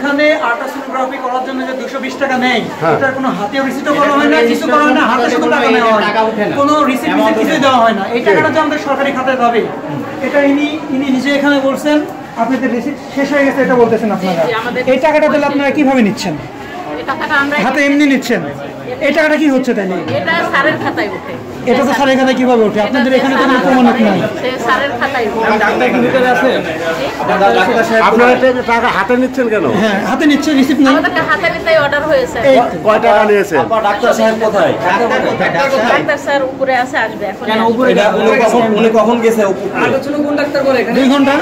এখানে আল্ট্রাসোনোগ্রাফি করার জন্য যে 220 টাকা নেয়, এটার কোনো হাতেও রিসিটও করা হয় না, কিছু করা হয় না, হাতে শুধু টাকা নেওয়া হয়, কোনো রিসিট কিছুই দেওয়া হয় না। এই টাকাটা যে আমাদের সরকারি খাতায় যাবে, এটা ইনি নিজে এখানে বলছেন আপনাদের রিসিট শেষ হয়ে গেছে, এটা বলতেছেন আপনারা। এই টাকাটা তাহলে আপনারা কিভাবে নিচ্ছেন? হাতে এমনি নিচ্ছেন? এই টাকাটা কি হচ্ছে তাহলে? এটা স্যারের খাতায় ওঠে। এটা তো স্যারের খাতায় কিভাবে ওঠে? আপনাদের এখানে তো কোনো প্রমাণক নাই। স্যারের খাতায় ওঠে। আপনারা টাকা হাতে নিচ্ছেন কেন? হ্যাঁ, হাতে নিচ্ছে, রিসিট নাই। আমাদেরকে হাতে নিতেই অর্ডার হয়েছে। কয় টাকা নিয়েছেন? ডাক্তার সাহেব কোথায়? ডাক্তার স্যার উপরে আছে, আসবে এখন। কেন উপরে? উনি কখন গেছে? কোন ডাক্তার করে এখানে? 2 ঘন্টা।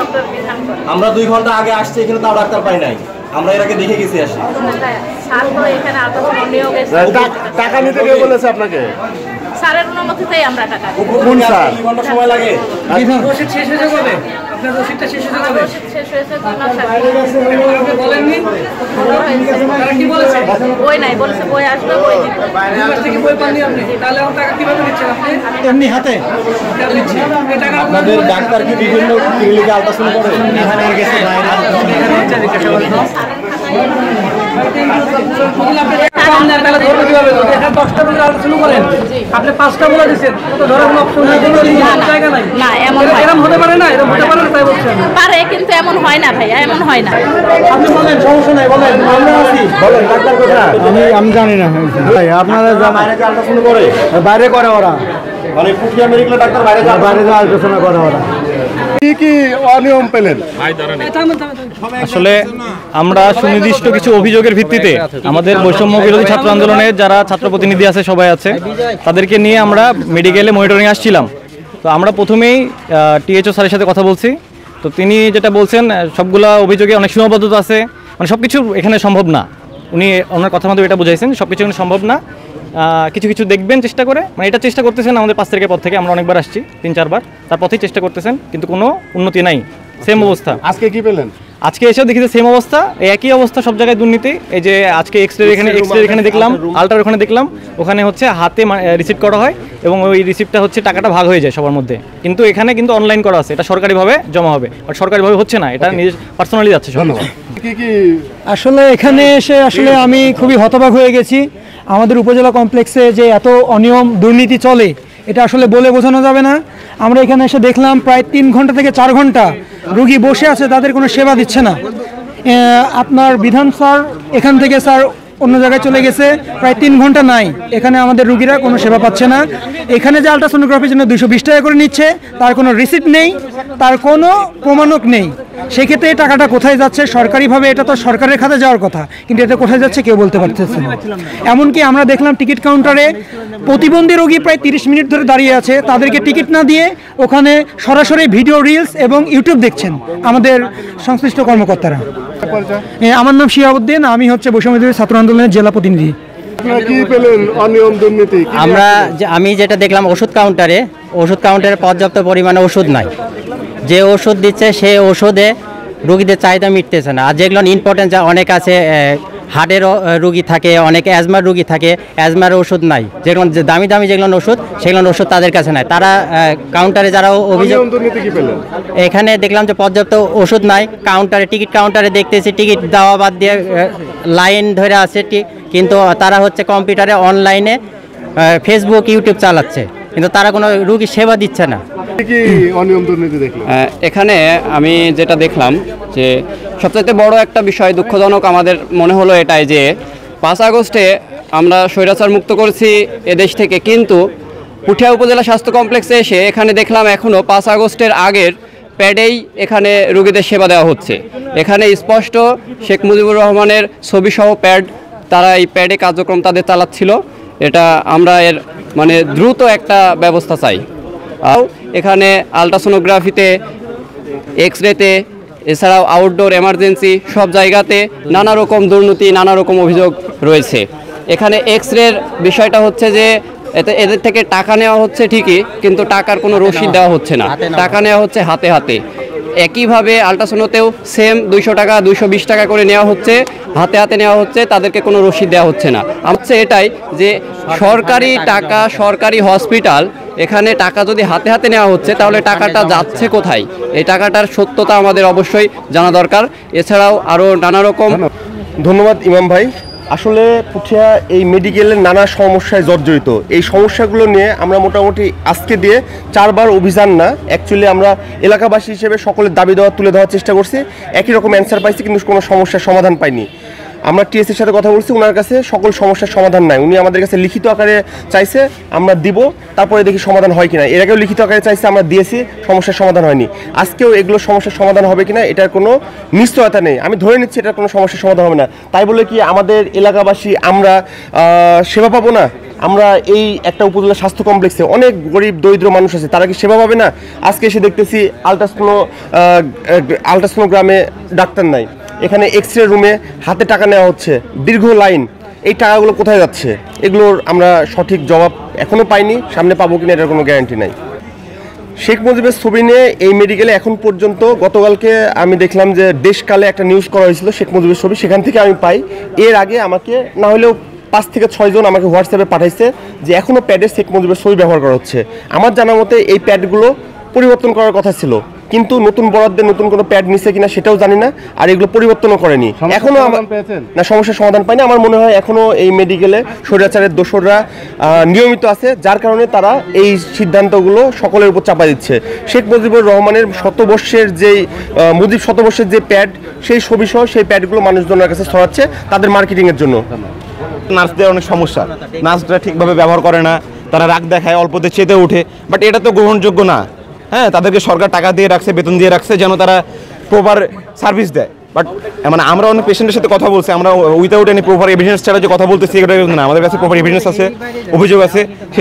আমরা 2 ঘন্টা আগে আসছি, এখানে তাও ডাক্তার পাই নাই। আমরা এর আগে দেখে গেছি আসি। স্যার তো এখানে আল্ট্রাসাউন্ড নিয়োগ এসে টাকা নিতে কে বলেছে আপনাকে? স্যারের অনুমতিতেই আমরা টাকা দিই। কোন স্যার? 2 ঘন্টা সময় লাগে। রসিদ শেষ হয়ে যাবে? আপনার রসিদটা শেষ হয়ে যাবে? রসিদ শেষ হয়েছে 2 মাস আগে। আপনি বলেননি? তারা কি বলেছে? বই নাই, বলেছে বই আসবে, বই দিবে। 2 মাস থেকে বই পাননি আপনি, তাহলে আমার টাকা কিভাবে নিচ্ছেন আপনি? এমনি হাতে নিচ্ছি। এই টাকা আপনাদের ডাক্তার কি বিভিন্ন ক্লিনিকে আল্ট্রাসাউন্ড করে? এখানে গেছে বাইরে, এখানে হচ্ছে জিজ্ঞাসা করুন। আপনি 5টা বলে দিচ্ছেন, ধরার কোনো অপশন নাই, জায়গা নাই। না, এমন হয় এরকম হতে পারে না, এরকম হতে পারে না, তাই বলছেন। পারে, কিন্তু এমন হয় না ভাইয়া, এমন হয় না। আপনি বলেন, সমস্যা নাই, বলেন, আমরা আছি। বলেন ডাক্তার কোথায়? আমি জানি না ভাই, আপনারা বাইরে যে আল্ট্রাসাউন্ড করে? বাইরে করে ওরা, মানে পুঠিয়া মেডিকেল ডাক্তার বাইরে যায়? বাইরে যে আলোচনা করে ওরা। কি কি অনিয়ম পেলেন? আসলে আমরা সুনির্দিষ্ট কিছু অভিযোগের ভিত্তিতে আমাদের বৈষম্য বিরোধী ছাত্র আন্দোলনের যারা ছাত্র প্রতিনিধি আছে, সবাই আছে, তাদেরকে নিয়ে আমরা মেডিকেলে মনিটরিং আসছিলাম। তো আমরা প্রথমেই টিএইচও স্যারের সাথে কথা বলছি। তো তিনি যেটা বলছেন, সবগুলা অভিযোগে অনেক সীমাবদ্ধতা আছে, মানে সব কিছু এখানে সম্ভব না। উনি ওনার কথার মধ্যে এটা বুঝাইছেন সব কিছু এখানে সম্ভব না, কিছু কিছু দেখবেন চেষ্টা করে, মানে এটা চেষ্টা করতেছেন আমাদের 5 তারিখের পর থেকে। আমরা অনেকবার আসছি, 3-4 বার, তার পথেই চেষ্টা করতেছেন, কিন্তু কোনো উন্নতি নাই, সেম অবস্থা। আজকে কি পেলেন? আজকে এসেও দেখি সেম অবস্থা, একই অবস্থা, সব জায়গায় দুর্নীতি। এই যে আজকে এক্স রে এখানে দেখলাম, আল্ট্রার ওখানে দেখলাম, ওখানে হচ্ছে হাতে রিসিপ্ট করা হয় এবং ওই রিসিপ্টটা হচ্ছে টাকাটা ভাগ হয়ে যায় সবার মধ্যে। কিন্তু এখানে কিন্তু অনলাইন করা আছে, এটা সরকারিভাবে জমা হবে, আর সরকারিভাবে হচ্ছে না, এটা নিজের পার্সোনালি যাচ্ছে। ধন্যবাদ। কি কি আসলে এখানে এসে আসলে আমি খুবই হতবাক হয়ে গেছি। আমাদের উপজেলা কমপ্লেক্সে যে এত অনিয়ম দুর্নীতি চলে, এটা আসলে বলে বোঝানো যাবে না। আমরা এখানে এসে দেখলাম প্রায় 3 ঘন্টা থেকে 4 ঘন্টা রুগী বসে আছে, তাদের কোনো সেবা দিচ্ছে না। আপনার বিধান স্যার এখান থেকে স্যার অন্য জায়গায় চলে গেছে, প্রায় 3 ঘন্টা নাই, এখানে আমাদের রুগীরা কোনো সেবা পাচ্ছে না। এখানে যে আল্ট্রাসোনোগ্রাফির জন্য 220 টাকা করে নিচ্ছে, তার কোনো রিসিপ্ট নেই, তার কোনো প্রমাণক নেই। সেক্ষেত্রে এই টাকাটা কোথায় যাচ্ছে? সরকারিভাবে এটা তো সরকারের খাতে যাওয়ার কথা, কিন্তু এটা কোথায় যাচ্ছে কেউ বলতে পারতেছে না। এমনকি আমরা দেখলাম টিকিট কাউন্টারে প্রতিবন্ধী রোগী প্রায় 30 মিনিট ধরে দাঁড়িয়ে আছে, তাদেরকে টিকিট না দিয়ে ওখানে সরাসরি ভিডিও রিলস এবং ইউটিউব দেখছেন আমাদের সংশ্লিষ্ট কর্মকর্তারা। আমার নাম শিহাবুদ্দিন, আমি হচ্ছে বৈষম্য বিরোধী ছাত্র আন্দোলনের জেলা প্রতিনিধি। আপনারা কি পেলেন অনিয়ম দুর্নীতি? আমি যেটা দেখলাম, ওষুধ কাউন্টারে পর্যাপ্ত পরিমাণে ওষুধ নাই। যে ওষুধ দিচ্ছে সেই ওষুধে রোগীদের চাহিদা মিটতেছে না। আর যেগুলো ইম্পর্টেন্ট, যা অনেক আছে, হার্টের রুগী থাকে, অনেক অ্যাজমার রুগী থাকে, অ্যাজমার ওষুধ নাই। যেগুলো দামি দামি যেগুলো ওষুধ, সেগুলো ওষুধ তাদের কাছে নাই। তারা কাউন্টারে যারা অভিযোগ, এখানে দেখলাম যে পর্যাপ্ত ওষুধ নাই। টিকিট কাউন্টারে দেখতেছি টিকিট দেওয়া বাদ দিয়ে লাইন ধরে আছে, কিন্তু তারা হচ্ছে কম্পিউটারে অনলাইনে ফেসবুক ইউটিউব চালাচ্ছে, কিন্তু তারা কোনো রুগী সেবা দিচ্ছে না। এখানে আমি যেটা দেখলাম যে সবচেয়ে বড় একটা বিষয় দুঃখজনক আমাদের মনে হলো এটাই যে 5 আগস্টে আমরা স্বৈরাচার মুক্ত করেছি এদেশ থেকে, কিন্তু পুঠিয়া উপজেলা স্বাস্থ্য কমপ্লেক্সে এসে এখানে দেখলাম এখনও 5 আগস্টের আগের প্যাডেই এখানে রোগীদের সেবা দেওয়া হচ্ছে। এখানে স্পষ্ট শেখ মুজিবুর রহমানের ছবিসহ প্যাড, তারা এই প্যাডে কার্যক্রম তাদের চালাচ্ছিল। এটা আমরা এর মানে দ্রুত একটা ব্যবস্থা চাই। আর এখানে আল্ট্রাসোনোগ্রাফিতে, এক্স রেতে, এছাড়াও আউটডোর এমার্জেন্সি সব জায়গাতে নানা রকম দুর্নীতি, নানা রকম অভিযোগ রয়েছে। এখানে এক্স রের বিষয়টা হচ্ছে যে এদের থেকে টাকা নেওয়া হচ্ছে ঠিকই, কিন্তু টাকার কোনো রসিদ দেওয়া হচ্ছে না, টাকা নেওয়া হচ্ছে হাতে হাতে। একইভাবে আল্ট্রাসোনোতেও সেম 200 টাকা 220 টাকা করে নেওয়া হচ্ছে, হাতে হাতে নেওয়া হচ্ছে, তাদেরকে কোনো রসিদ দেওয়া হচ্ছে না। হচ্ছে এটাই যে সরকারি টাকা, সরকারি হসপিটাল, এখানে টাকা যদি হাতে হাতে নেওয়া হচ্ছে তাহলে টাকাটা যাচ্ছে কোথায়? এই টাকাটার সত্যতা আমাদের অবশ্যই জানা দরকার। এছাড়াও আরও নানা রকম ধন্যবাদ ইমাম ভাই। আসলে পুঠিয়া এই মেডিকেলের নানা সমস্যায় জর্জরিত। এই সমস্যাগুলো নিয়ে আমরা মোটামুটি আজকে দিয়ে 4 বার অভিযান না, অ্যাকচুয়ালি আমরা এলাকাবাসী হিসেবে সকলের দাবি দেওয়া তুলে দেওয়ার চেষ্টা করছি। একই রকম অ্যান্সার পাইছি, কিন্তু কোনো সমস্যার সমাধান পাইনি। আমরা টিএসের সাথে কথা বলছি, ওনার কাছে সকল সমস্যার সমাধান নাই। উনি আমাদের কাছে লিখিত আকারে চাইছে, আমরা দিব, তারপরে দেখি সমাধান হয় কিনা। এর আগেও লিখিত আকারে চাইছে, আমরা দিয়েছি, সমস্যার সমাধান হয়নি। আজকেও এগুলো সমস্যার সমাধান হবে কিনা এটার কোনো নিশ্চয়তা নেই। আমি ধরে নিচ্ছি এটার কোনো সমস্যার সমাধান হবে না। তাই বলে কি আমাদের এলাকাবাসী আমরা সেবা পাবো না? আমরা এই একটা উপজেলা স্বাস্থ্য কমপ্লেক্সে অনেক গরিব দরিদ্র মানুষ আছে, তারা কি সেবা পাবে না? আজকে এসে দেখতেছি আলট্রাসোনোগ্রামে ডাক্তার নাই, এখানে এক্স রে রুমে হাতে টাকা নেওয়া হচ্ছে, দীর্ঘ লাইন। এই টাকাগুলো কোথায় যাচ্ছে? এগুলোর আমরা সঠিক জবাব এখনও পাইনি, সামনে পাবো কিনা এটার কোনো গ্যারান্টি নাই। শেখ মুজিবের ছবি নিয়ে এই মেডিকেলে এখন পর্যন্ত, গতকালকে আমি দেখলাম যে দেশকালে একটা নিউজ করা হয়েছিল শেখ মুজিবের ছবি, সেখান থেকে আমি পাই। এর আগে আমাকে না হলেও 5 থেকে 6 জন আমাকে হোয়াটসঅ্যাপে পাঠাইছে যে এখনও প্যাডে শেখ মুজিবের ছবি ব্যবহার করা হচ্ছে। আমার জানা মতে এই প্যাডগুলো পরিবর্তন করার কথা ছিল, কিন্তু নতুন বরাদ্দে নতুন কোনো প্যাড নিছে কিনা সেটাও জানি না, আর এগুলো পরিবর্তনও করেনি। এখনো না, সমস্যার সমাধান পাইনি। আমার মনে হয় এখনো এই মেডিকেলে স্বৈরাচারের দোসররা নিয়মিত আছে, যার কারণে তারা এই সিদ্ধান্তগুলো সকলের উপর চাপা দিচ্ছে। শেখ মুজিবুর রহমানের মুজিব শতবর্ষের যে প্যাড, সেই ছবিসহ সেই প্যাডগুলো মানুষজনের কাছে ছড়াচ্ছে তাদের মার্কেটিংয়ের জন্য। নার্সদের অনেক সমস্যা, নার্সরা ঠিকভাবে ব্যবহার করে না, তারা রাগ দেখায়, অল্পতে চেতে ওঠে, বাট এটা তো গ্রহণযোগ্য না। হ্যাঁ, তাদেরকে সরকার টাকা দিয়ে রাখছে, বেতন দিয়ে রাখছে যেন তারা প্রপার সার্ভিস দেয়। বাট মানে আমরা অনেক পেশেন্টের সাথে কথা বলছি, আমরা উইথাউট এনি প্রপার এভিডেন্স ছাড়া যে কথা বলতেছি এটা না, আমাদের কাছে প্রপার এভিডেন্স আছে, অভিযোগ আছে।